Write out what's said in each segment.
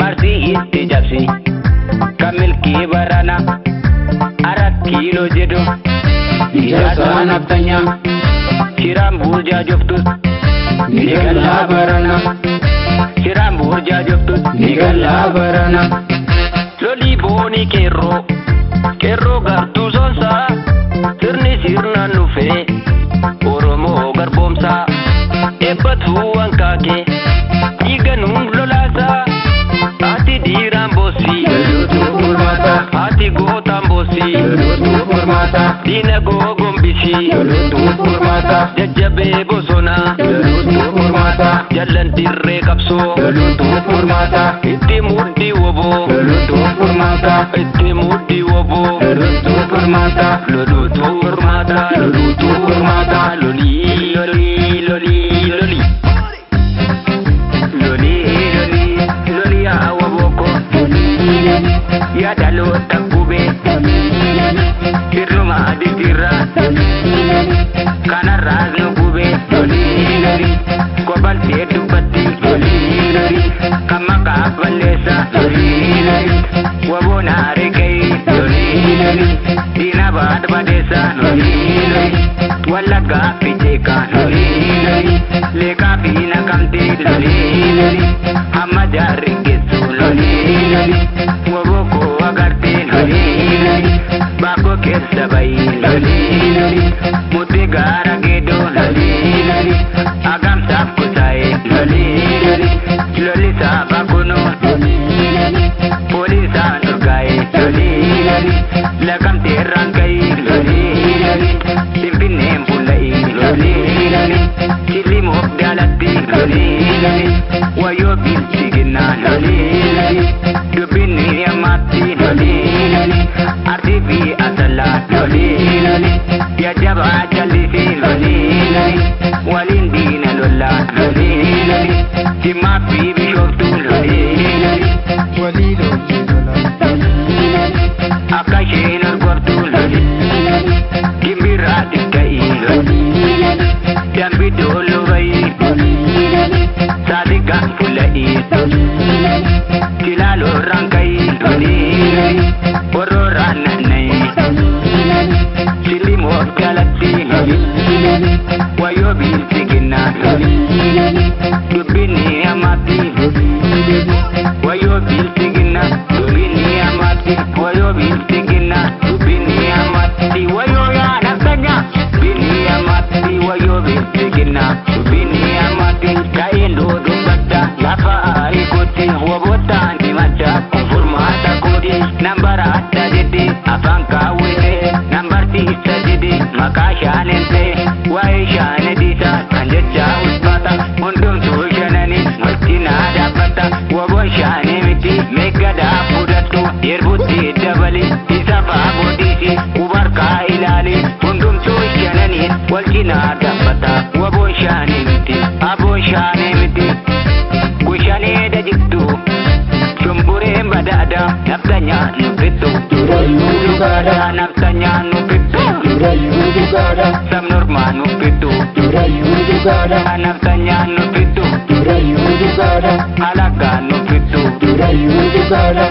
marsi itti jabsi kan milkii barana arat kiiloo jedhu ijaarsa naftanyaa shiraan burjaa joftus ni gallaa barana shiraan burjaa joftus ni gallaa barana lolii boonii qeerroo gartuu sonsaa sirni sirnaan dhufee Oromoo garboomsaa eebbatuu hanqaaqee dhiiganuun lolaasaa ati dhiiraan boossii loluutuu furmaataa ati gootaan boossii loluutuu furmaataa diina gogombisii loluutuu furmaataa jajjabee bosonaa loluutuu furmaataa jallan dirree qabsoo loluutuu furmaataa itti mudhii woboo loluutuu furmaataa itti mudhii woboo loluutuu furmaataa loluutuu furmaataa loluutuu furmaataa lolii lolii lolii lolii lolii hawa boko ya dhaloota gubee sirnuma aditiirraa kanarraas nu gubee lolii kobaltee dubbatti lolii kan maqaa balleessa lolii waboon haaree ka'ii lolii diina baadbadeessa lolii wallaggaa fi jeekaa lolii leekaa fi naqamtee lolii hamma jaarri geessu lolii waboo agartee lolii baakoo keessa bayii lolii mudhii gaara geedoo lolii agamsaaf kusaa'ee lolii lolisaa bakunoo poolisaa nurgaa'ee lolii lagamtee irraan ga'ii lolii finfinneen bulla'ii lolii chillimoof daalatti lolii wayyoo bilchi ginnaa lolii dubbinni ammaatti lolii artii fi asallaa lolii jajjabaa jallisii lolii waliin diina lollaa lolii jimmaa fi bishooftuu lolii walii lolii akka isheen orgortuu lolii gimbirraa xiqqa'ii lolii dambi dooloo bayii saadiqa fulla'ii tilaaloo ranka'ii lolii warrooraan nanna'ii sillimoof jalatti lolii wayyoo biilti ginnaa lolii dubbinni ammaatti wayyoo biilti ginnaa dubbinni ammaatti wayyoo biilti ginnaa dubbinni ammaatti wayyoo yaa naftanyaa dubbinni ammaatti wayyoo biilti ginnaa dubbinni ammaatti ka'een dubbadda lafa aayikooti wabootaan himachaa furmaata kooti nambara adda jedhee afaan kaawwatee nambartiisa jedhee maqaa shaanentee waa'ee shaanediisaa kan jechaa ulfaata hundumtuu shananii maltinaa dhaabbata waboon shaanee miti meeggadaa fudhattu yerbutti dabalee isa faagotiisi ubarkaa ilaalee hundumtuu shananiin wal cinaa dhaabbata waboon shaanee miti aboon shaanee miti kushanee dajiktu shumbureen badaadha naftanyaa nu fittu durayyuu dhugaadha naftanyaa nu fittu durayyuu dhugaadha sabnormaa nu fittu durayyuu dhugaadha naftanyaa nu fittu durayyuu dhugaadha alagaa nu fittu durayyuu dhugaadha.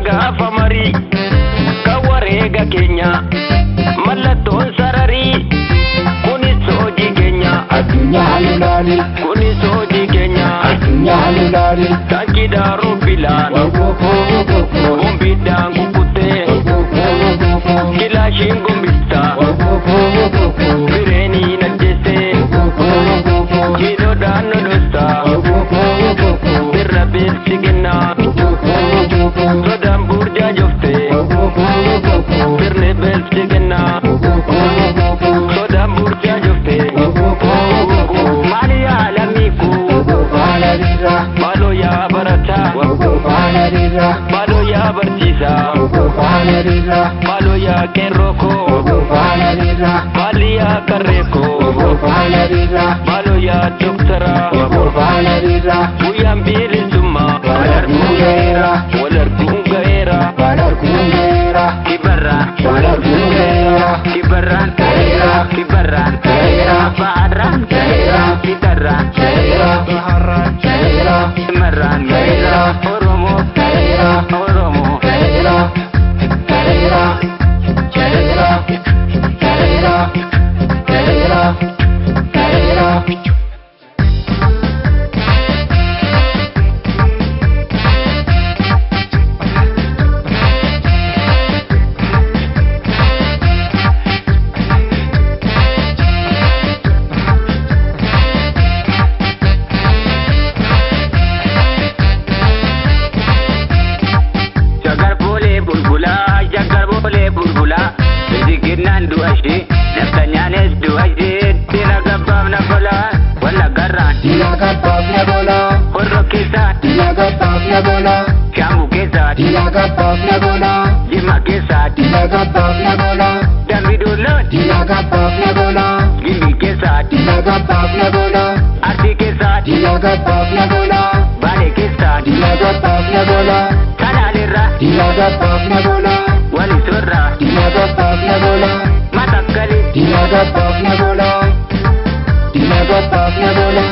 Gaafa marii kan wareega keenya mallattoon sararii kunis hojii keenya addunyaa lolaani kunis hojii keenya addunyaa lolaani taanki daaruu filaan gombiidhaan kukkutee kilaashiin gombistaa bireenii najjeessee kiiloodhaan nodostaa birra beelsi kennaa sodaan burjaa joftee birne beelsi kennaa sodaan burjaa joftee maali yaa lammiikuu maaloo yaa barataa maaloo yaa barsiisaa maaloo yaa qeerrookoo maali yaa qarreekoo maaloo yaa doktaraa guyyaan biilisummaa wal arguun nagola, Shamu keessaati dilagabaaf nagola, Jimma keessaati dilagabaaf nagola, Dambidooloon dilagabaaf nagola, Gimbii keessaati dilagabaaf nagola, Arsii keessaati dilagabaaf nagola, Baalee keessaati dilagabaaf nagola, Salaalirraa dilagabaaf nagola, Walisorraa dilagabaaf nagola, Matakkalii dilagabaaf nagola, dilagabaaf nagola,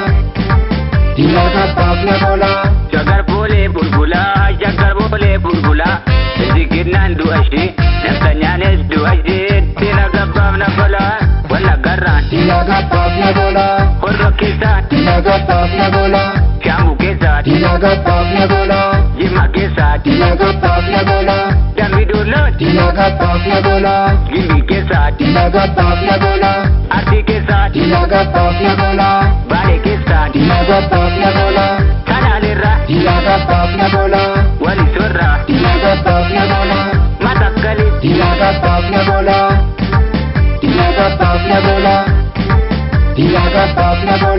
dilagabaaf nagola. Shagar boolee bulbulaa Shagar boolee bulbulaa Bizikinnaan du'a ishee Nafsanyaanis du'a ishee Dilagabaaf nagola Wallaggarraan Dilagabaaf nagola, Horroo keessaati dilagabaaf nagola, Shaamuu keessaati dilagabaaf nagola, Jimma keessaati dilagabaaf nagola, Dambidooloon dilagabaaf nagola, Gimbii keessaati dilagabaaf nagola, Arsii keessaati dilagabaaf nagola, Baalee keessaati dilagabaaf nagola, Salaalirraa dilagabaaf nagola, Walisorraa dilagabaaf nagola, Matakkalii dilagabaaf nagola, dilagabaaf nagola, dilagabaaf nagola.